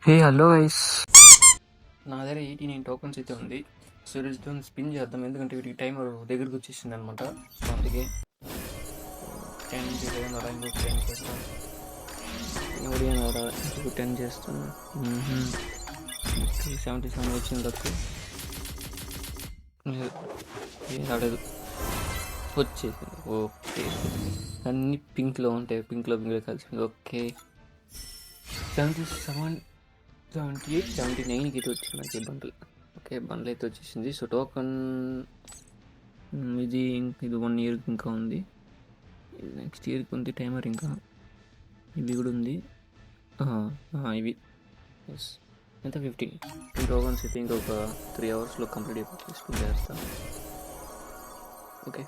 Hey hello guys, నా దగ్గర 89 tokens అయితే ఉంది. సో ఈరోజు స్పిన్ చేద్దాం, ఎందుకంటే వీటికి టైమర్ దగ్గరకు వచ్చేసింది అనమాట. సో అందుకే 10 11 అలా ఇంకొక 10 చేస్తాం. ఇంకొక 10 చేస్తాను. 77 వచ్చింది తక్కువ ఏం రాలేదు, వచ్చేసింది. ఓకే, అన్నీ పింక్లో ఉంటాయి, పింక్లో కలిసింది. ఓకే, 77 78 79కి అయితే వచ్చింది నాకు బండ్లు. ఓకే, బండ్లు అయితే వచ్చేసింది. సో టోకన్ ఇది 1 ఇయర్కి ఇంకా ఉంది, నెక్స్ట్ ఇయర్కి ఉంది టైమర్. ఇంకా ఇవి కూడా ఉంది, ఇవి ఎస్ ఎంత 15 టోకన్స్ అయితే ఇంకొక 3 అవర్స్లో కంప్లీట్ అయిపోతుంది. స్పిన్ చేస్తా. ఓకే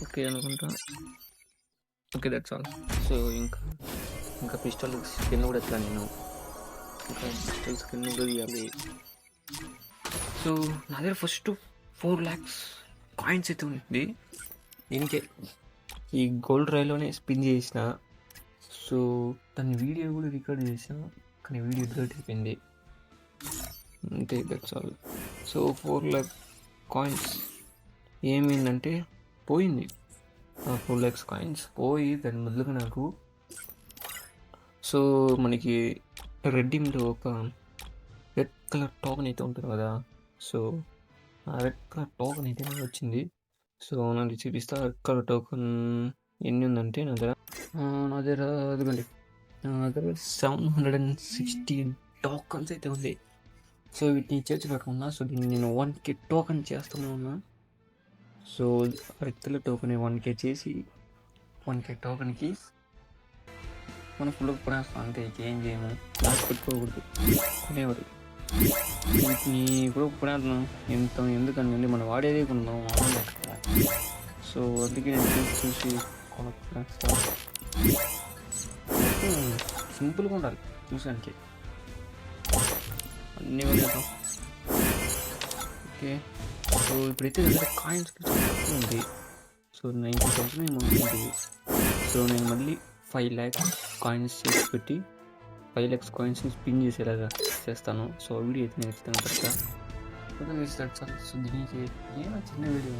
ఓకే అనుకుంటా. Okay, that's all. సో ఇంకా పిస్టల్ స్కిన్ కూడా ఎట్లా నేను ఇంకా పిస్టల్ స్కిన్ కూడా తీయాలి. సో నా దగ్గర ఫస్ట్ 4 lakhs కాయిన్స్ అయితే ఉంది. దీనికే ఈ గోల్డ్ రైలోనే స్పిన్ చేసిన. సో దాని వీడియో కూడా రికార్డ్ చేసిన, కానీ వీడియో డిలీట్ అయిపోయింది. అంతే, that's all. So 4 lakh coins ఏమైందంటే పోయింది. 4 lakhs కాయిన్స్ పోయి దాని బదులుగా నాకు సో మనకి రెడ్డీమ్లో ఒక రెడ్ కలర్ టోకెన్ అయితే ఉంటుంది కదా. సో ఆ రెడ్ కలర్ టోకెన్ అయితే నాకు వచ్చింది. సో నాకు చూపిస్తా. రెడ్ కలర్ టోకెన్ ఎన్ని ఉందంటే నా దగ్గర అదిగోండి, నా దగ్గర 716 టోకన్స్ అయితే ఉంది. సో వీటిని చేర్చుకోకుండా, సో దీన్ని నేను 1K టోకెన్ చేస్తూనే ఉన్నా. So red colour token 1K చేసి 1K టోకెన్కి మనం ఫుల్ కొనేస్తాం, అంతే. ఏం చేయము, లాస్ట్ పెట్టుకోకూడదు కొనేవాడు. వీటిని ఇప్పుడు కొనేద్దాం, ఎందుకంటే మనం వాడేదే కొన్నాం. సో అందుకే నేను చూసి కొనుక్కొనేస్తాను. సింపుల్గా ఉండాలి చూసానికి, అన్నీ కొనేద్దాం. ఓకే, సో ఇప్పుడైతే దగ్గర కాయిన్స్ తక్కువ ఉంది. సో 90,000 ఏమో ఉంటుంది. సో నేను మళ్ళీ 5 lakhs కాయిన్స్ చేసి పెట్టి 5 lakhs కాయిన్స్ని స్పిన్ చేసేలాగా చేస్తాను. సో వీడియో అయితే నేను ఖచ్చితంగా పెడతా. సో దీనికి ఏమైనా చిన్న వీడియో